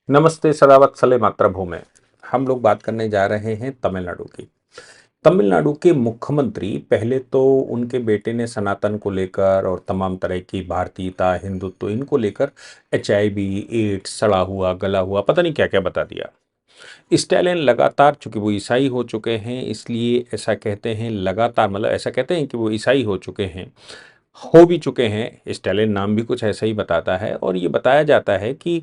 नमस्ते सदावत्सले मातृभूमे। हम लोग बात करने जा रहे हैं तमिलनाडु की। तमिलनाडु के मुख्यमंत्री पहले तो उनके बेटे ने सनातन को लेकर और तमाम तरह की भारतीयता, हिंदुत्व इनको लेकर एचआईवी, एड्स, सड़ा हुआ, गला हुआ, पता नहीं क्या क्या बता दिया। स्टालिन लगातार, चूंकि वो ईसाई हो चुके हैं, इसलिए ऐसा कहते हैं, लगातार मतलब ऐसा कहते हैं कि वो ईसाई हो भी चुके हैं। स्टालिन नाम भी कुछ ऐसा ही बताता है और ये बताया जाता है कि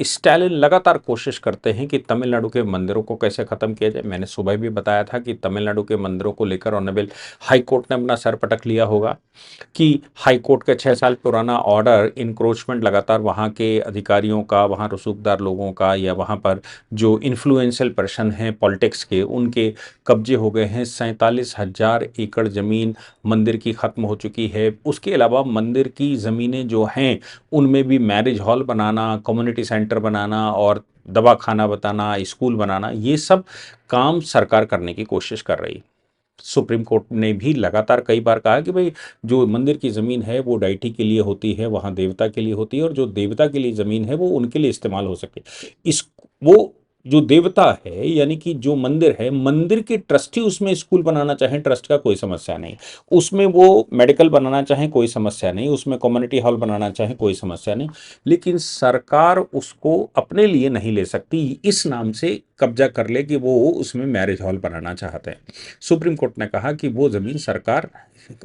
स्टालिन लगातार कोशिश करते हैं कि तमिलनाडु के मंदिरों को कैसे ख़त्म किया जाए। मैंने सुबह भी बताया था कि तमिलनाडु के मंदिरों को लेकर ऑनरेबल हाई कोर्ट ने अपना सर पटक लिया होगा कि हाई कोर्ट का 6 साल पुराना ऑर्डर इंक्रोचमेंट लगातार वहाँ के अधिकारियों का, वहाँ रसूखदार लोगों का या वहाँ पर जो इन्फ्लुएंशियल पर्सन हैं पॉलिटिक्स के, उनके कब्जे हो गए हैं। 47,000 एकड़ ज़मीन मंदिर की ख़त्म हो चुकी है। उसके अलावा मंदिर की ज़मीनें जो हैं उनमें भी मैरिज हॉल बनाना, कम्युनिटी सेंटर बनाना और दवा खाना बताना, स्कूल बनाना, ये सब काम सरकार करने की कोशिश कर रही। सुप्रीम कोर्ट ने भी लगातार कई बार कहा कि भाई जो मंदिर की ज़मीन है वो डाइटी के लिए होती है, वहाँ देवता के लिए होती है, और जो देवता के लिए ज़मीन है वो उनके लिए इस्तेमाल हो सके। इस वो जो देवता है यानी कि जो मंदिर है, मंदिर के ट्रस्टी उसमें स्कूल बनाना चाहें, ट्रस्ट का कोई समस्या नहीं। उसमें वो मेडिकल बनाना चाहें, कोई समस्या नहीं। उसमें कम्युनिटी हॉल बनाना चाहें, कोई समस्या नहीं। लेकिन सरकार उसको अपने लिए नहीं ले सकती, इस नाम से कब्जा कर ले कि वो उसमें मैरिज हॉल बनाना चाहते हैं। सुप्रीम कोर्ट ने कहा कि वो ज़मीन सरकार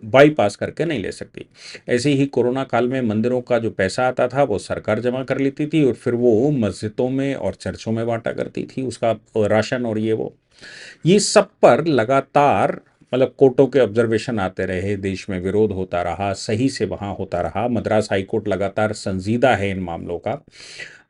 बाईपास करके नहीं ले सकती। ऐसे ही कोरोना काल में मंदिरों का जो पैसा आता था वो सरकार जमा कर लेती थी और फिर वो मस्जिदों में और चर्चों में बांटा करती थी उसका राशन और ये सब पर लगातार मतलब कोर्टों के ऑब्जर्वेशन आते रहे, देश में विरोध होता रहा, सही से वहाँ होता रहा। मद्रास हाई कोर्ट लगातार संजीदा है इन मामलों का।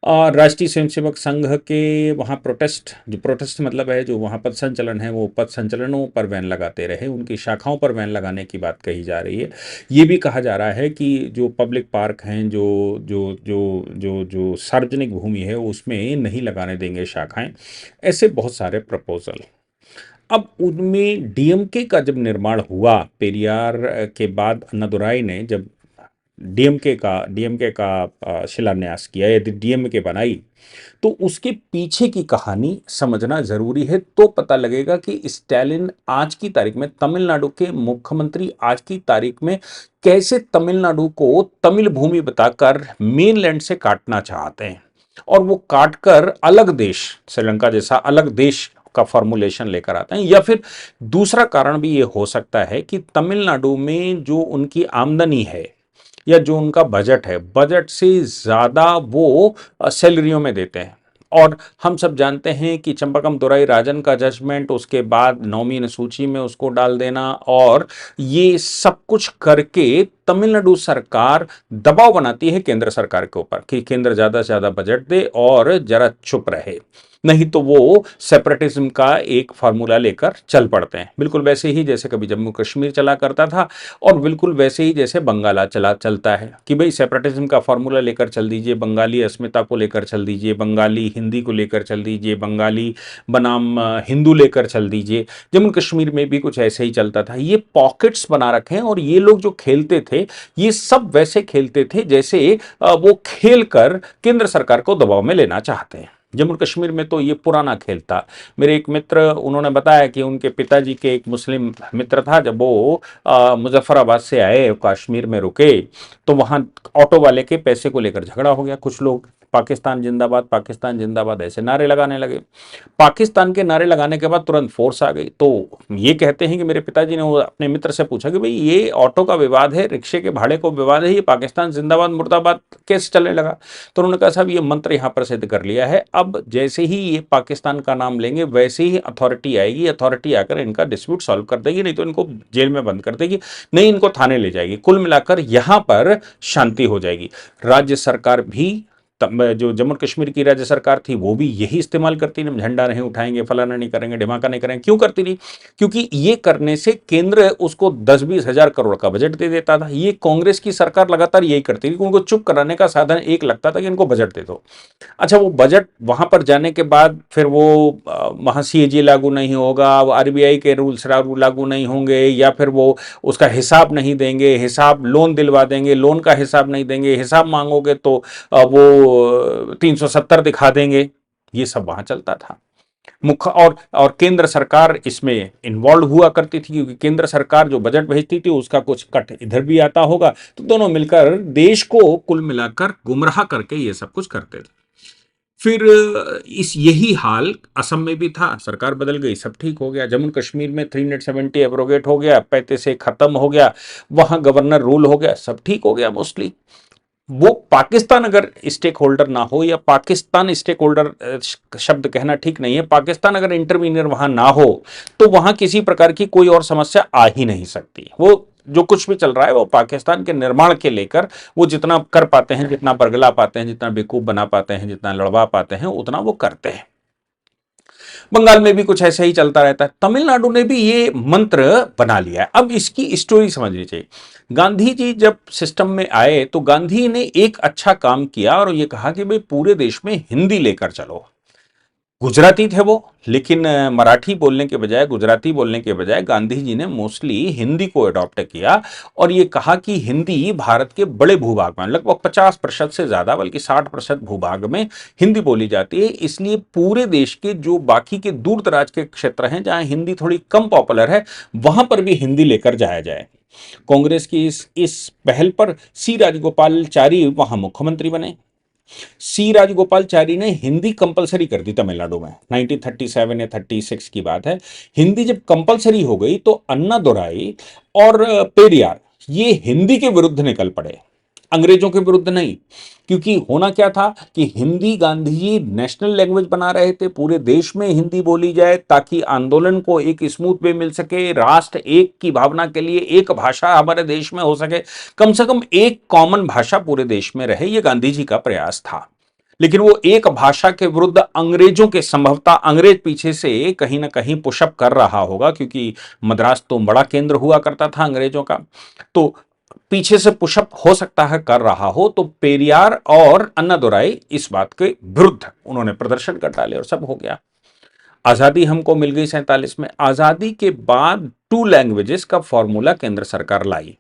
और राष्ट्रीय स्वयंसेवक संघ के वहाँ प्रोटेस्ट मतलब है जो वहाँ पथ संचलन है, वो पथ संचलनों पर बैन लगाते रहे, उनकी शाखाओं पर बैन लगाने की बात कही जा रही है। ये भी कहा जा रहा है कि जो पब्लिक पार्क हैं, जो जो जो जो जो सार्वजनिक भूमि है उसमें नहीं लगाने देंगे शाखाएं। ऐसे बहुत सारे प्रपोजल। अब उनमें डीएमके का जब निर्माण हुआ, पेरियार के बाद अन्नादुराई ने जब डीएमके का शिलान्यास किया, यदि डीएमके बनाई, तो उसके पीछे की कहानी समझना जरूरी है। तो पता लगेगा कि स्टालिन आज की तारीख में, तमिलनाडु के मुख्यमंत्री आज की तारीख में कैसे तमिलनाडु को तमिल भूमि बताकर मेनलैंड से काटना चाहते हैं, और वो काटकर अलग देश, श्रीलंका जैसा अलग देश का फॉर्मुलेशन लेकर आते हैं। या फिर दूसरा कारण भी ये हो सकता है कि तमिलनाडु में जो उनकी आमदनी है या जो उनका बजट है, बजट से ज़्यादा वो सैलरियों में देते हैं। और हम सब जानते हैं कि चंपाकम दोराई राजन का जजमेंट, उसके बाद नौमी अनुसूची में उसको डाल देना, और ये सब कुछ करके तमिलनाडु सरकार दबाव बनाती है केंद्र सरकार के ऊपर कि केंद्र ज़्यादा से ज़्यादा बजट दे और जरा चुप रहे, नहीं तो वो सेपरेटिज्म का एक फार्मूला लेकर चल पड़ते हैं। बिल्कुल वैसे ही जैसे कभी जम्मू कश्मीर चला करता था, और बिल्कुल वैसे ही जैसे बंगाला चलता है कि भाई सेपरेटिज्म का फार्मूला लेकर चल दीजिए, बंगाली अस्मिता को लेकर चल दीजिए, बंगाली हिंदी को लेकर चल दीजिए, बंगाली बनाम हिंदू लेकर चल दीजिए। जम्मू कश्मीर में भी कुछ ऐसे ही चलता था। ये पॉकेट्स बना रखे हैं, और ये लोग जो खेलते थे ये सब वैसे खेलते थे जैसे वो खेल कर केंद्र सरकार को दबाव में लेना चाहते हैं। जम्मू कश्मीर में तो ये पुराना खेल था। मेरे एक मित्र, उन्होंने बताया कि उनके पिताजी के एक मुस्लिम मित्र था, जब वो मुजफ्फराबाद से आए, कश्मीर में रुके, तो वहाँ ऑटो वाले के पैसे को लेकर झगड़ा हो गया। कुछ लोग पाकिस्तान जिंदाबाद ऐसे नारे लगाने लगे। पाकिस्तान के नारे लगाने के बाद तुरंत फोर्स आ गई। तो ये कहते हैं कि मेरे पिताजी ने वो अपने मित्र से पूछा कि भाई ये ऑटो का विवाद है, रिक्शे के भाड़े को विवाद है, ये पाकिस्तान जिंदाबाद मुर्दाबाद कैसे चलने लगा? तो उन्होंने कहा साहब ये मंत्र यहाँ पर सिद्ध कर लिया है, अब जैसे ही ये पाकिस्तान का नाम लेंगे वैसे ही अथॉरिटी आएगी, अथॉरिटी आकर इनका डिस्प्यूट सॉल्व कर देगी, नहीं तो इनको जेल में बंद कर देगी, नहीं इनको थाने ले जाएगी। कुल मिलाकर यहाँ पर शांति हो जाएगी। राज्य सरकार भी, जो जम्मू कश्मीर की राज्य सरकार थी वो भी यही इस्तेमाल करती रही, झंडा नहीं उठाएंगे, फलाना नहीं करेंगे, ढिमाका नहीं करेंगे। क्यों करती रही? क्योंकि ये करने से केंद्र उसको 10-20 हजार करोड़ का बजट दे देता था। ये कांग्रेस की सरकार लगातार यही करती रही, उनको चुप कराने का साधन एक लगता था कि इनको बजट दे दो। अच्छा, वो बजट वहां पर जाने के बाद फिर वो वहां सीएजी लागू नहीं होगा, आरबीआई के रूल्स लागू नहीं होंगे, या फिर वो उसका हिसाब नहीं देंगे, हिसाब लोन दिलवा देंगे, लोन का हिसाब नहीं देंगे, हिसाब मांगोगे तो वो 370 दिखा देंगे, ये सब वहां चलता था। मुख्य और केंद्र सरकार इसमें इन्वॉल्व हुआ करती थी, क्योंकि केंद्र सरकार जो बजट भेजती थी उसका कुछ कट इधर भी आता होगा, तो दोनों मिलकर देश को कुल मिलाकर गुमराह करके ये सब कुछ करते थे। फिर इस यही हाल असम में भी था, सरकार बदल गई, सब ठीक हो गया। जम्मू कश्मीर में 370 एब्रोगेट हो गया, 35 से खत्म हो गया, वहां गवर्नर रूल हो गया, सब ठीक हो गया मोस्टली। वो पाकिस्तान अगर स्टेक होल्डर ना हो, या पाकिस्तान स्टेक होल्डर शब्द कहना ठीक नहीं है, पाकिस्तान अगर इंटरवीनियर वहां ना हो तो वहां किसी प्रकार की कोई और समस्या आ ही नहीं सकती। वो जो कुछ भी चल रहा है वो पाकिस्तान के निर्माण के लेकर वो जितना कर पाते हैं, जितना बरगला पाते हैं, जितना बेवकूफ बना पाते हैं, जितना लड़वा पाते हैं, उतना वो करते हैं। बंगाल में भी कुछ ऐसा ही चलता रहता है। तमिलनाडु ने भी ये मंत्र बना लिया है। अब इसकी स्टोरी समझनी चाहिए। गांधी जी जब सिस्टम में आए तो गांधी ने एक अच्छा काम किया और ये कहा कि भाई पूरे देश में हिंदी लेकर चलो। गुजराती थे वो, लेकिन मराठी बोलने के बजाय, गुजराती बोलने के बजाय गांधी जी ने मोस्टली हिंदी को अडॉप्ट किया और ये कहा कि हिंदी भारत के बड़े भूभाग में, लगभग 50% से ज्यादा, बल्कि 60% भूभाग में हिंदी बोली जाती है। इसलिए पूरे देश के जो बाकी के दूर दराज के क्षेत्र हैं जहां हिंदी थोड़ी कम पॉपुलर है, वहां पर भी हिंदी लेकर जाया जाए। कांग्रेस की इस पहल पर सी राजगोपालचारी वहां मुख्यमंत्री बने। सी राजगोपालचारी ने हिंदी कंपलसरी कर दी तमिलनाडु में, 1937 या 36 की बात है। हिंदी जब कंपलसरी हो गई तो अन्ना दुराई और पेरियार ये हिंदी के विरुद्ध निकल पड़े, अंग्रेजों के विरुद्ध नहीं। क्योंकि होना क्या था कि हिंदी गांधी जी नेशनल लैंग्वेज बना रहे थे, पूरे देश में हिंदी बोली जाए ताकि आंदोलन को एक स्मूथ वे मिल सके, राष्ट्र एक की भावना के लिए एक भाषा हमारे देश में हो सके, कम से कम एक कॉमन भाषा पूरे देश में रहे, यह गांधी जी का प्रयास था। लेकिन वो एक भाषा के विरुद्ध अंग्रेजों के, संभवतः अंग्रेज पीछे से कहीं ना कहीं पुशअप कर रहा होगा, क्योंकि मद्रास तो बड़ा केंद्र हुआ करता था अंग्रेजों का, तो पीछे से पुशअप हो सकता है कर रहा हो। तो पेरियार और अन्नादुराई इस बात के विरुद्ध उन्होंने प्रदर्शन कर डाले और सब हो गया। आजादी हमको मिल गई 47 में। आजादी के बाद टू लैंग्वेजेस का फॉर्मूला केंद्र सरकार लाई।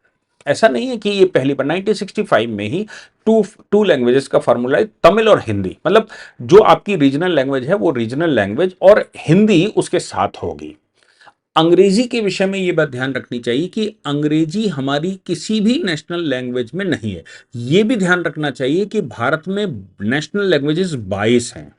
ऐसा नहीं है कि ये पहली बार, 1965 में ही टू टू लैंग्वेजेस का फॉर्मूला है, तमिल और हिंदी। मतलब जो आपकी रीजनल लैंग्वेज है वो रीजनल लैंग्वेज और हिंदी उसके साथ होगी। अंग्रेजी के विषय में यह बात ध्यान रखनी चाहिए कि अंग्रेजी हमारी किसी भी नेशनल लैंग्वेज में नहीं है। यह भी ध्यान रखना चाहिए कि भारत में नेशनल लैंग्वेजेस 22 हैं,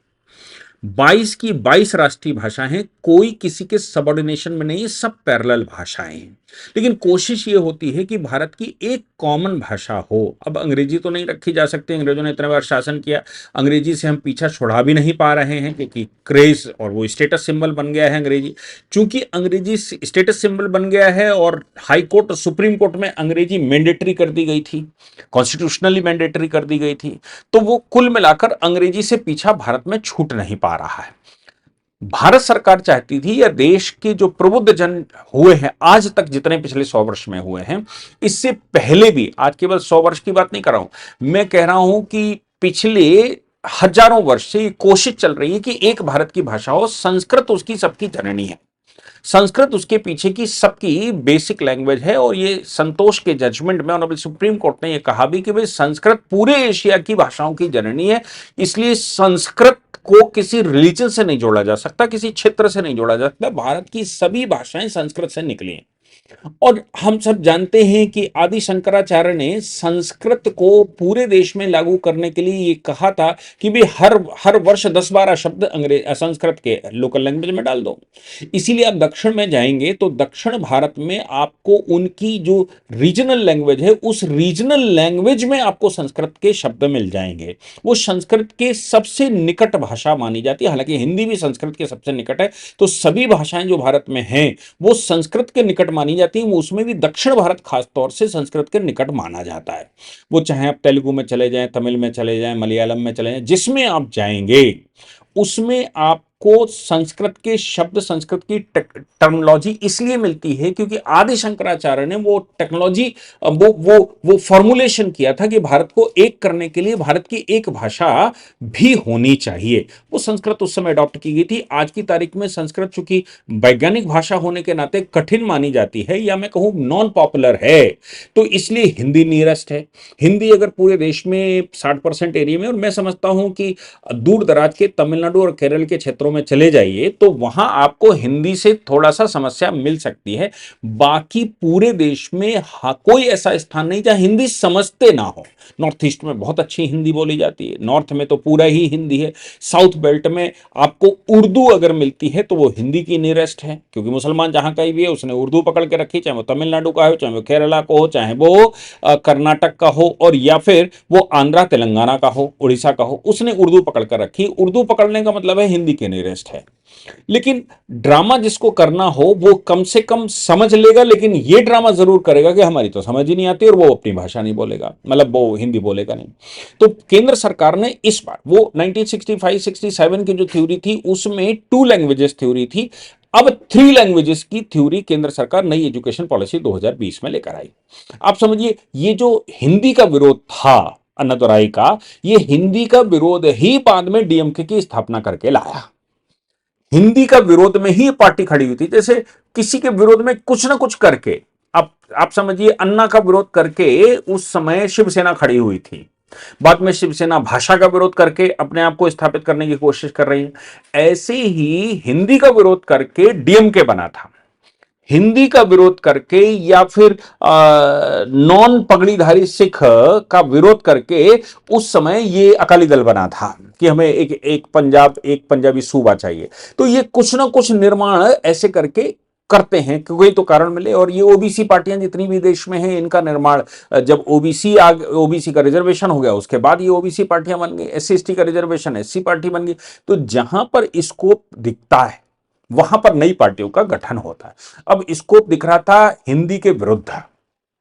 22 की 22 राष्ट्रीय भाषाएं हैं, कोई किसी के सबऑर्डिनेशन में नहीं है, सब पैरेलल भाषाएं हैं। लेकिन कोशिश ये होती है कि भारत की एक कॉमन भाषा हो। अब अंग्रेजी तो नहीं रखी जा सकती, अंग्रेजों ने इतने बार शासन किया, अंग्रेजी से हम पीछा छुड़ा भी नहीं पा रहे हैं, क्योंकि क्रेज और वो स्टेटस सिंबल बन गया है अंग्रेजी। चूंकि अंग्रेजी स्टेटस सिंबल बन गया है और हाई कोर्ट और सुप्रीम कोर्ट में अंग्रेजी मैंडेटरी कर दी गई थी, कॉन्स्टिट्यूशनली मैंडेटरी कर दी गई थी, तो वो कुल मिलाकर अंग्रेजी से पीछा भारत में छूट नहीं पा रहा है। भारत सरकार चाहती थी, या देश के जो प्रबुद्ध जन हुए हैं आज तक, जितने पिछले 100 वर्ष में हुए हैं, इससे पहले भी, आज केवल 100 वर्ष की बात नहीं कर रहा हूं, मैं कह रहा हूं कि पिछले हजारों वर्ष से कोशिश चल रही है कि एक भारत की भाषा हो। संस्कृत उसकी सबकी जननी है, संस्कृत उसके पीछे की सबकी बेसिक लैंग्वेज है। और ये संतोष के जजमेंट में ऑनरेबल सुप्रीम कोर्ट ने ये कहा भी कि भाई संस्कृत पूरे एशिया की भाषाओं की जननी है, इसलिए संस्कृत को किसी रिलीजन से नहीं जोड़ा जा सकता, किसी क्षेत्र से नहीं जोड़ा जा सकता। भारत की सभी भाषाएं संस्कृत से निकली हैं। और हम सब जानते हैं कि आदि शंकराचार्य ने संस्कृत को पूरे देश में लागू करने के लिए ये कहा था कि भी हर वर्ष 10-12 शब्द अंग्रेज संस्कृत के लोकल लैंग्वेज में डाल दो। इसीलिए आप दक्षिण में जाएंगे तो दक्षिण भारत में आपको उनकी जो रीजनल लैंग्वेज है, उस रीजनल लैंग्वेज में आपको संस्कृत के शब्द मिल जाएंगे। वो संस्कृत के सबसे निकट भाषा मानी जाती है, हालांकि हिंदी भी संस्कृत के सबसे निकट है। तो सभी भाषाएं जो भारत में हैं वो संस्कृत के निकट मानी जाती है, उसमें भी दक्षिण भारत खास तौर से संस्कृत के निकट माना जाता है। वो चाहे आप तेलुगु में चले जाएं, तमिल में चले जाएं, मलयालम में चले जाएं, जिसमें आप जाएंगे उसमें आप आपको संस्कृत के शब्द, संस्कृत की टर्मिनोलॉजी इसलिए मिलती है क्योंकि आदि शंकराचार्य ने वो टेक्नोलॉजी, वो फॉर्मुलेशन किया था कि भारत को एक करने के लिए भारत की एक भाषा भी होनी चाहिए। वो संस्कृत उस समय अडॉप्ट की गई थी। आज की तारीख में संस्कृत चूंकि वैज्ञानिक भाषा होने के नाते कठिन मानी जाती है, या मैं कहूं नॉन पॉपुलर है, तो इसलिए हिंदी नियरेस्ट है। हिंदी अगर पूरे देश में 60% एरिया में, और मैं समझता हूं कि दूर दराज के तमिलनाडु और केरल के क्षेत्रों में चले जाइए तो वहां आपको हिंदी से थोड़ा सा समस्या मिल सकती है। बाकी पूरे देश में कोई ऐसा स्थान नहीं जहां हिंदी समझते ना हो। नॉर्थ ईस्ट में बहुत अच्छी हिंदी बोली जाती है, नॉर्थ में तो पूरा ही हिंदी है। साउथ बेल्ट में आपको उर्दू अगर मिलती है तो वो हिंदी की नियरेस्ट है, क्योंकि मुसलमान जहां का भी है उसने उर्दू पकड़ के रखी, चाहे वो तमिलनाडु का हो, चाहे वो केरला को हो, चाहे वो कर्नाटक का हो, और या फिर वो आंध्रा तेलंगाना का हो, उड़ीसा का हो, उसने उर्दू पकड़ कर रखी। उर्दू पकड़ने का मतलब है हिंदी के नियरेस्ट है। लेकिन ड्रामा जिसको करना हो वो कम से कम समझ लेगा, लेकिन ये ड्रामा जरूर करेगा कि हमारी तो समझ ही नहीं आती, और वो अपनी भाषा नहीं बोलेगा, मतलब वो हिंदी बोलेगा नहीं। तो केंद्र सरकार ने इस बार वो 1965-67 की जो थ्योरी थी उसमें 2 लैंग्वेजेस थ्योरी थी, अब 3 लैंग्वेजेस की थ्योरी केंद्र सरकार नई एजुकेशन पॉलिसी 2020 में लेकर आई। आप समझिए, ये जो हिंदी का विरोध था अन्नादुराई का, ये हिंदी का विरोध ही बाद में डीएमके की स्थापना करके लाया। हिंदी का विरोध में ही पार्टी खड़ी हुई थी, जैसे किसी के विरोध में कुछ ना कुछ करके। आप समझिए, अन्ना का विरोध करके उस समय शिवसेना खड़ी हुई थी, बाद में शिवसेना भाषा का विरोध करके अपने आप को स्थापित करने की कोशिश कर रही है। ऐसे ही हिंदी का विरोध करके डीएमके बना था, हिंदी का विरोध करके या फिर नॉन पगड़ीधारी सिख का विरोध करके उस समय ये अकाली दल बना था कि हमें एक पंजाब, एक पंजाबी सूबा चाहिए। तो ये कुछ ना कुछ निर्माण ऐसे करके करते हैं, कोई तो कारण मिले। और ये ओबीसी पार्टियां जितनी भी देश में हैं, इनका निर्माण जब ओबीसी का रिजर्वेशन हो गया उसके बाद ये ओबीसी पार्टियां बन गई, एससी एसटी का रिजर्वेशन एससी पार्टी बन गई। तो जहां पर स्कोप दिखता है वहां पर नई पार्टियों का गठन होता है। अब स्कोप दिख रहा था हिंदी के विरुद्ध,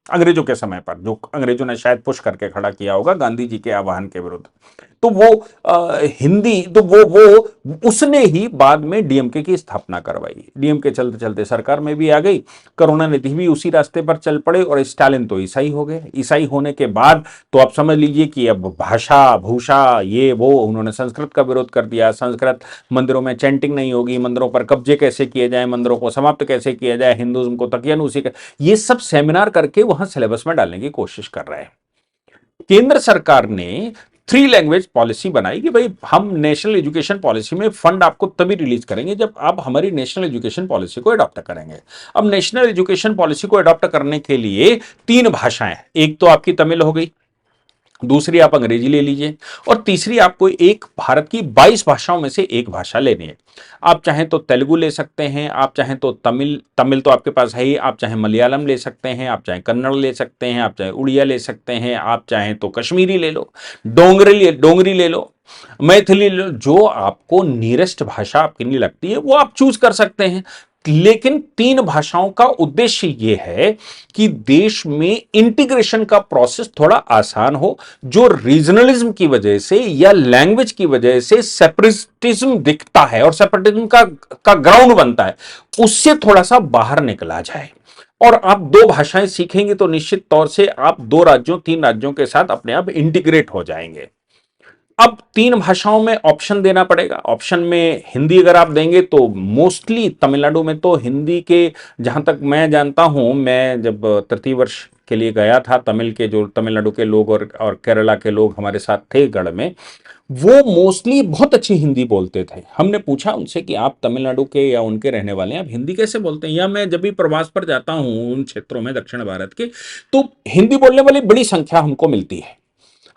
अंग्रेजों के समय पर, जो अंग्रेजों ने शायद पुश करके खड़ा किया होगा गांधी जी के आह्वान के विरुद्ध। तो वो हिंदी, तो वो उसने ही बाद में डीएमके की स्थापना करवाई। डीएमके चलते चलते सरकार में भी आ गई, करुणानिधि भी उसी रास्ते पर चल पड़े, और स्टालिन तो ईसाई हो गए। ईसाई होने के बाद तो आप समझ लीजिए कि अब भाषा भूषा ये वो, उन्होंने संस्कृत का विरोध कर दिया। संस्कृत मंदिरों में चैंटिंग नहीं होगी, मंदिरों पर कब्जे कैसे किए जाए, मंदिरों को समाप्त कैसे किया जाए, हिंदुज्म को तकियानुसी, ये सब सेमिनार करके वहां सिलेबस में डालने की कोशिश कर रहे हैं। केंद्र सरकार ने 3 लैंग्वेज पॉलिसी बनाई कि भाई हम नेशनल एजुकेशन पॉलिसी में फंड आपको तभी रिलीज करेंगे जब आप हमारी नेशनल एजुकेशन पॉलिसी को अडॉप्ट करेंगे। अब नेशनल एजुकेशन पॉलिसी को अडॉप्ट करने के लिए 3 भाषाएं, एक तो आपकी तमिल हो गई, दूसरी आप अंग्रेजी ले लीजिए, और तीसरी आपको एक भारत की 22 भाषाओं में से एक भाषा लेनी है। आप चाहें तो तेलुगु ले सकते हैं, आप चाहें तो तमिल, तमिल तो आपके पास है ही, आप चाहें मलयालम ले सकते हैं, आप चाहें कन्नड़ ले सकते हैं, आप चाहें उड़िया ले सकते हैं, आप चाहें तो कश्मीरी ले लो, डोंगरी ले लो, मैथिली ले लो, जो आपको नियरेस्ट भाषा आपके लिए लगती है वो आप चूज कर सकते हैं। लेकिन 3 भाषाओं का उद्देश्य यह है कि देश में इंटीग्रेशन का प्रोसेस थोड़ा आसान हो। जो रीजनलिज्म की वजह से या लैंग्वेज की वजह से सेपरेटिज्म दिखता है और सेपरेटिज्म का ग्राउंड बनता है, उससे थोड़ा सा बाहर निकला जाए। और आप 2 भाषाएं सीखेंगे तो निश्चित तौर से आप 2 राज्यों 3 राज्यों के साथ अपने आप इंटीग्रेट हो जाएंगे। अब 3 भाषाओं में ऑप्शन देना पड़ेगा। ऑप्शन में हिंदी अगर आप देंगे तो मोस्टली तमिलनाडु में तो हिंदी के, जहां तक मैं जानता हूं, मैं जब तृतीय वर्ष के लिए गया था, तमिल के जो तमिलनाडु के लोग और केरला के लोग हमारे साथ थे गढ़ में, वो मोस्टली बहुत अच्छी हिंदी बोलते थे। हमने पूछा उनसे कि आप तमिलनाडु के या उनके रहने वाले हैं, आप हिंदी कैसे बोलते हैं? या मैं जब भी प्रवास पर जाता हूं उन क्षेत्रों में दक्षिण भारत के, तो हिंदी बोलने वाली बड़ी संख्या हमको मिलती है।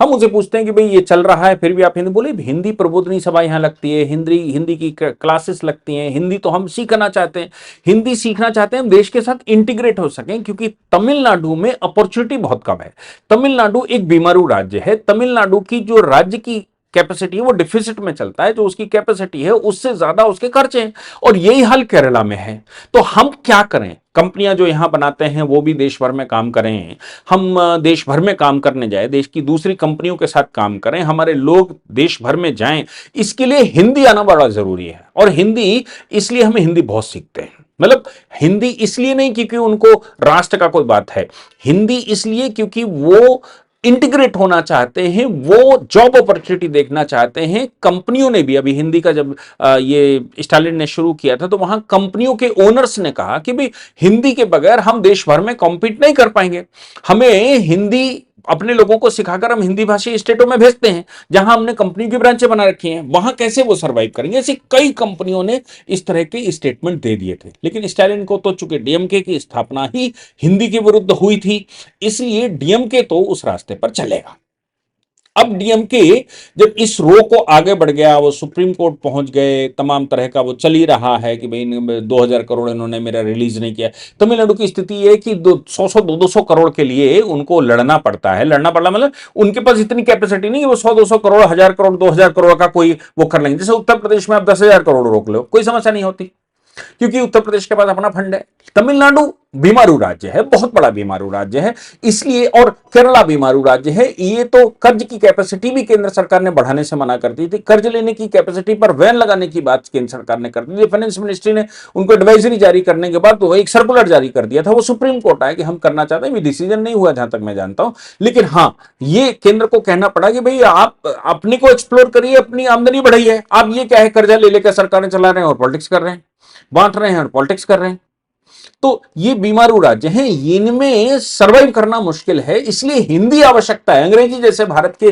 हम उनसे पूछते हैं कि भाई ये चल रहा है फिर भी आप हिंदी बोले। हिंदी प्रबोधनी सभा यहाँ लगती है, हिंदी की क्लासेस लगती हैं, हिंदी तो हम सीखना चाहते हैं, हिंदी सीखना चाहते हैं हम देश के साथ इंटीग्रेट हो सकें, क्योंकि तमिलनाडु में अपॉर्चुनिटी बहुत कम है। तमिलनाडु एक बीमारू राज्य है। तमिलनाडु की जो राज्य की कैपेसिटी है वो डिफिसिट में चलता है, जो उसकी कैपेसिटी है उससे ज्यादा उसके खर्चे हैं, और यही हाल केरला में है। तो हम क्या करें, कंपनियां जो यहां बनाते हैं वो भी देश भर में काम करें, हम देश भर में काम करने जाए, देश की दूसरी कंपनियों के साथ काम करें, हमारे लोग देश भर में जाएं, इसके लिए हिंदी आना बड़ा जरूरी है। और हिंदी इसलिए हमें हिंदी बहुत सीखते हैं, मतलब हिंदी इसलिए नहीं क्योंकि उनको राष्ट्र का कोई बात है, हिंदी इसलिए क्योंकि वो इंटीग्रेट होना चाहते हैं, वो जॉब अपॉर्चुनिटी देखना चाहते हैं। कंपनियों ने भी अभी हिंदी का जब ये स्टालिन ने शुरू किया था तो वहां कंपनियों के ओनर्स ने कहा कि भाई हिंदी के बगैर हम देश भर में कॉम्पीट नहीं कर पाएंगे, हमें हिंदी अपने लोगों को सिखाकर हम हिंदी भाषी स्टेटों में भेजते हैं जहां हमने कंपनी की ब्रांचें बना रखी हैं, वहां कैसे वो सरवाइव करेंगे। ऐसी कई कंपनियों ने इस तरह के स्टेटमेंट दे दिए थे, लेकिन स्टालिन को तो चूंकि डीएमके की स्थापना ही हिंदी के विरुद्ध हुई थी, इसलिए डीएमके तो उस रास्ते पर चलेगा। अब डीएमके जब इस रो को आगे बढ़ गया, वो सुप्रीम कोर्ट पहुंच गए, तमाम तरह का वो चल ही रहा है कि भाई 2,000 करोड़ इन्होंने मेरा रिलीज नहीं किया। तमिलनाडु की स्थिति है कि 100-200 करोड़ के लिए उनको लड़ना पड़ता है, लड़ना पड़ता मतलब उनके पास इतनी कैपेसिटी नहीं है वो 100-200 करोड़, 1,000 करोड़, 2,000 करोड़ का कोई वो कर लेंगे। जैसे उत्तर प्रदेश में आप 10,000 करोड़ रोक लो, कोई समस्या नहीं होती, क्योंकि उत्तर प्रदेश के पास अपना फंड है। तमिलनाडु बीमारू राज्य है, बहुत बड़ा बीमारू राज्य है, इसलिए, और केरला बीमारू राज्य है, ये तो कर्ज की कैपेसिटी भी केंद्र सरकार ने बढ़ाने से मना कर दी थी, कर्ज लेने की कैपेसिटी पर बैन लगाने की बात केंद्र सरकार ने कर दी थी। फाइनेंस मिनिस्ट्री ने उनको एडवाइजरी जारी करने के बाद तो एक सर्कुलर जारी कर दिया था, वो सुप्रीम कोर्ट आया कि हम करना चाहते हैं, डिसीजन नहीं हुआ जहां तक मैं जानता हूं, लेकिन हां ये केंद्र को कहना पड़ा कि भाई आप अपने को एक्सप्लोर करिए, अपनी आमदनी बढ़ाइए, आप ये क्या है कर्जा ले लेकर सरकारें चला रहे हैं और पॉलिटिक्स कर रहे हैं, बांट रहे हैं और पॉलिटिक्स कर रहे हैं। तो ये बीमारू राज्य हैं, इनमें सरवाइव करना मुश्किल है, इसलिए हिंदी आवश्यकता है। अंग्रेजी जैसे भारत के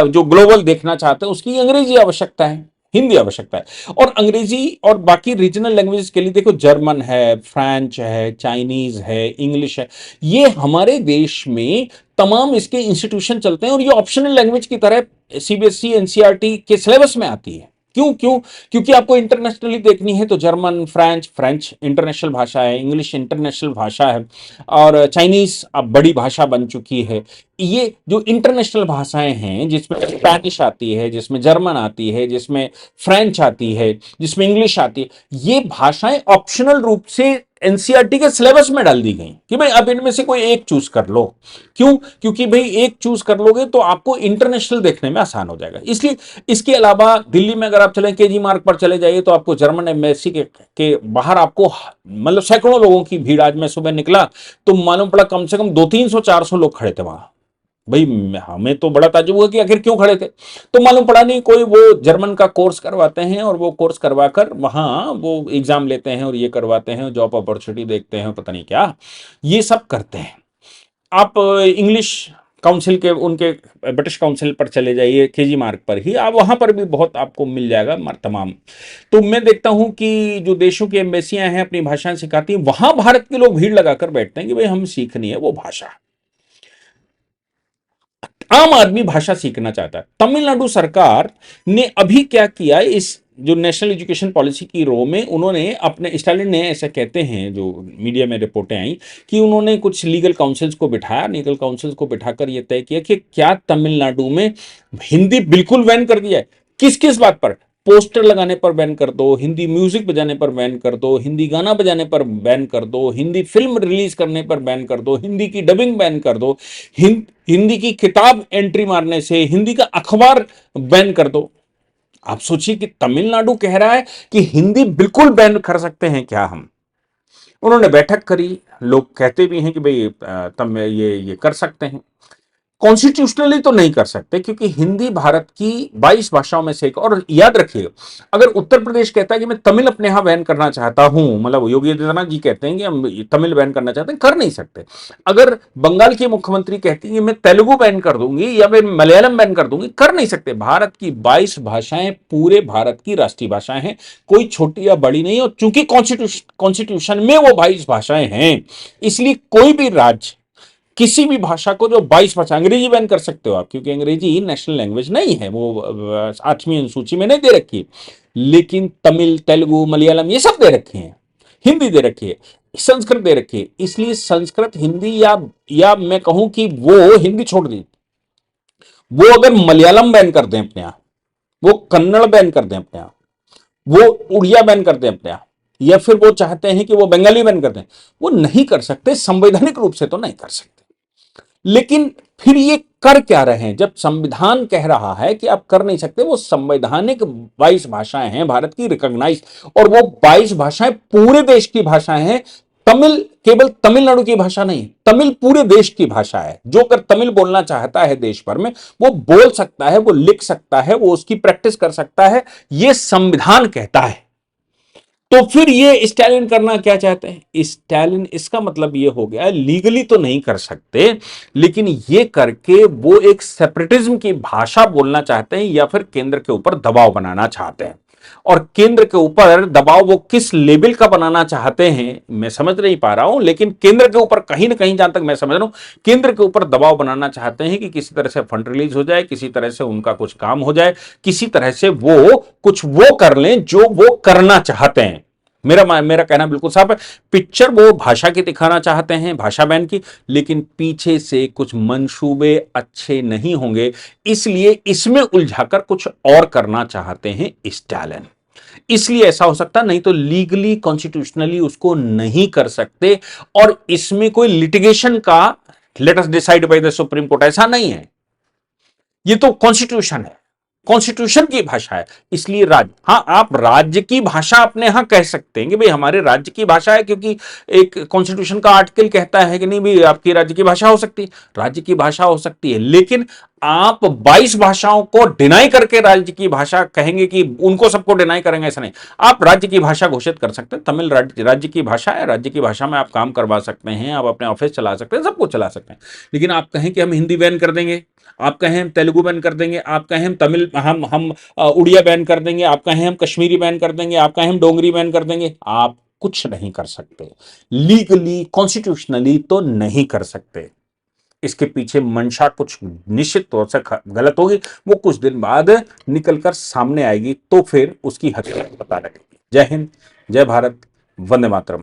जो ग्लोबल देखना चाहते हैं उसकी अंग्रेजी आवश्यकता है, हिंदी आवश्यकता है। और अंग्रेजी और बाकी रीजनल लैंग्वेज के लिए देखो, जर्मन है, फ्रेंच है, चाइनीज है, इंग्लिश है, ये हमारे देश में तमाम इसके इंस्टीट्यूशन चलते हैं और ये ऑप्शनल लैंग्वेज की तरह सीबीएसई एनसीईआरटी के सिलेबस में आती है। क्यों क्यों क्योंकि आपको इंटरनेशनली देखनी है तो जर्मन, फ्रेंच, फ्रेंच इंटरनेशनल भाषा है, इंग्लिश इंटरनेशनल भाषा है, और चाइनीज अब बड़ी भाषा बन चुकी है। ये जो इंटरनेशनल भाषाएं हैं जिसमें स्पेनिश आती है, जिसमें जर्मन आती है, जिसमें फ्रेंच आती है, जिसमें इंग्लिश आती है, ये भाषाएं ऑप्शनल रूप से एनसीईआरटी के सिलेबस में डाल दी गई कि भाई अब इनमें से कोई एक चूज कर लो। क्यों? क्योंकि भाई एक चूज कर लोगे तो आपको इंटरनेशनल देखने में आसान हो जाएगा, इसलिए। इसके अलावा दिल्ली में अगर आप चलें, केजी मार्ग पर चले जाइए तो आपको जर्मन एम्बेसी के बाहर आपको मतलब सैकड़ों लोगों की भीड़, आज मैं सुबह निकला तो मालूम पड़ा कम से कम 200-300-400 लोग खड़े थे वहां। भाई हमें तो बड़ा ताज्जुब हुआ कि आखिर क्यों खड़े थे, तो मालूम पड़ा नहीं कोई वो जर्मन का कोर्स करवाते हैं और वो कोर्स करवाकर वहां वो एग्जाम लेते हैं और ये करवाते हैं, जॉब अपॉर्चुनिटी देखते हैं, पता नहीं क्या ये सब करते हैं। आप इंग्लिश काउंसिल के उनके ब्रिटिश काउंसिल पर चले जाइए, केजी मार्ग पर ही आप, वहां पर भी बहुत आपको मिल जाएगा तमाम। तो मैं देखता हूं कि जो देशों की एम्बेसियां हैं अपनी भाषाएं सिखाती हैं, वहां भारत के लोग भीड़ लगाकर बैठते हैं कि भाई हम सीखनी है वो भाषा। आम आदमी भाषा सीखना चाहता है। तमिलनाडु सरकार ने अभी क्या किया, इस जो नेशनल एजुकेशन पॉलिसी की रो में उन्होंने अपने, स्टालिन ने ऐसा कहते हैं जो मीडिया में रिपोर्टें आई कि उन्होंने कुछ लीगल काउंसिल्स को बिठाया, लीगल काउंसिल्स को बिठाकर यह तय किया कि क्या तमिलनाडु में हिंदी बिल्कुल बैन कर दिया है। किस किस बात पर? पोस्टर लगाने पर बैन कर दो, हिंदी म्यूजिक बजाने पर बैन कर दो, हिंदी गाना बजाने पर बैन कर दो, हिंदी फिल्म रिलीज करने पर बैन कर दो, हिंदी की डबिंग बैन कर दो, हिंदी की किताब एंट्री मारने से, हिंदी का अखबार बैन कर दो। आप सोचिए कि तमिलनाडु कह रहा है कि हिंदी बिल्कुल बैन कर सकते हैं क्या हम। उन्होंने बैठक करी, लोग कहते भी हैं कि भाई तब ये कर सकते हैं। कॉन्स्टिट्यूशनली तो नहीं कर सकते क्योंकि हिंदी भारत की 22 भाषाओं में से एक। और याद रखिए, अगर उत्तर प्रदेश कहता है कि मैं तमिल अपने यहां बैन करना चाहता हूं, मतलब योगी आदित्यनाथ जी कहते हैं कि हम तमिल बैन करना चाहते हैं, कर नहीं सकते। अगर बंगाल की मुख्यमंत्री कहती है मैं तेलुगु बैन कर दूंगी या फिर मलयालम बैन कर दूंगी, कर नहीं सकते। भारत की 22 भाषाएं पूरे भारत की राष्ट्रीय भाषाएं हैं, कोई छोटी या बड़ी नहीं। और चूंकि कॉन्स्टिट्यूशन में वो 22 भाषाएं हैं, इसलिए कोई भी राज्य किसी भी भाषा को, जो 22 भाषा, अंग्रेजी बैन कर सकते हो आप क्योंकि अंग्रेजी नेशनल लैंग्वेज नहीं है, वो 8वीं अनुसूची में नहीं दे रखी है, लेकिन तमिल, तेलुगु, मलयालम ये सब दे रखे हैं, हिंदी दे रखी है, संस्कृत दे रखी है। इसलिए संस्कृत, हिंदी, या मैं कहूं कि वो हिंदी छोड़ दी, वो अगर मलयालम बैन कर दें अपने यहां, वो कन्नड़ बैन कर दें अपने आप, वो उड़िया बैन कर दें अपने आप, या फिर वो चाहते हैं कि वो बंगाली बैन कर दें, वो नहीं कर सकते, संवैधानिक रूप से तो नहीं कर सकते। लेकिन फिर ये कर क्या रहे हैं? जब संविधान कह रहा है कि आप कर नहीं सकते, वो संवैधानिक 22 भाषाएं हैं भारत की रिकॉग्नाइज, और वो 22 भाषाएं पूरे देश की भाषाएं हैं। तमिल केवल तमिलनाडु की भाषा नहीं, तमिल पूरे देश की भाषा है। जो कर तमिल बोलना चाहता है देश भर में, वो बोल सकता है, वो लिख सकता है, वो उसकी प्रैक्टिस कर सकता है, ये संविधान कहता है। तो फिर ये स्टैलिन करना क्या चाहते हैं? स्टैलिन, इसका मतलब ये हो गया लीगली तो नहीं कर सकते, लेकिन ये करके वो एक सेपरेटिज्म की भाषा बोलना चाहते हैं, या फिर केंद्र के ऊपर दबाव बनाना चाहते हैं। और केंद्र के ऊपर दबाव वो किस लेवल का बनाना चाहते हैं मैं समझ नहीं पा रहा हूं, लेकिन केंद्र के ऊपर कहीं ना कहीं, जहां तक मैं समझ रहा हूं, केंद्र के ऊपर दबाव बनाना चाहते हैं कि किसी तरह से फंड रिलीज हो जाए, किसी तरह से उनका कुछ काम हो जाए, किसी तरह से वो कुछ वो कर लें जो वो करना चाहते हैं। मेरा कहना बिल्कुल साफ है। पिक्चर वो भाषा की दिखाना चाहते हैं, भाषा बैन की, लेकिन पीछे से कुछ मंसूबे अच्छे नहीं होंगे, इसलिए इसमें उलझाकर कुछ और करना चाहते हैं स्टालिन। इसलिए ऐसा हो सकता, नहीं तो लीगली कॉन्स्टिट्यूशनली उसको नहीं कर सकते। और इसमें कोई लिटिगेशन का let us decide by the supreme court ऐसा नहीं है, ये तो कॉन्स्टिट्यूशन है, कॉन्स्टिट्यूशन की भाषा है। इसलिए राज्य, हाँ आप राज्य की भाषा अपने यहां कह सकते हैं कि भाई हमारे राज्य की भाषा है, क्योंकि एक कॉन्स्टिट्यूशन का आर्टिकल कहता है कि नहीं भाई आपकी राज्य की भाषा हो सकती है, राज्य की भाषा हो सकती है। लेकिन आप 22 भाषाओं को डिनाई करके राज्य की भाषा कहेंगे कि उनको सबको डिनाई करेंगे, ऐसा नहीं। आप राज्य की भाषा घोषित कर सकते हैं, तमिल राज्य की भाषा है, राज्य की भाषा में आप काम करवा सकते हैं, आप अपने ऑफिस चला सकते हैं, सब कुछ चला सकते हैं। लेकिन आप कहें कि हम हिंदी बैन कर देंगे, आप कहें हम तेलुगु बैन कर देंगे, आप कहें हम तमिल हम उड़िया बैन कर देंगे, आप कहें हम कश्मीरी बैन कर देंगे, आप कहें हम डोगरी बैन कर देंगे, आप कुछ नहीं कर सकते। लीगली कॉन्स्टिट्यूशनली तो नहीं कर सकते। इसके पीछे मंशा कुछ निश्चित तौर से गलत होगी, वो कुछ दिन बाद निकलकर सामने आएगी, तो फिर उसकी हकीकत पता लगेगी। जय हिंद, जय भारत, वंदे मातरम।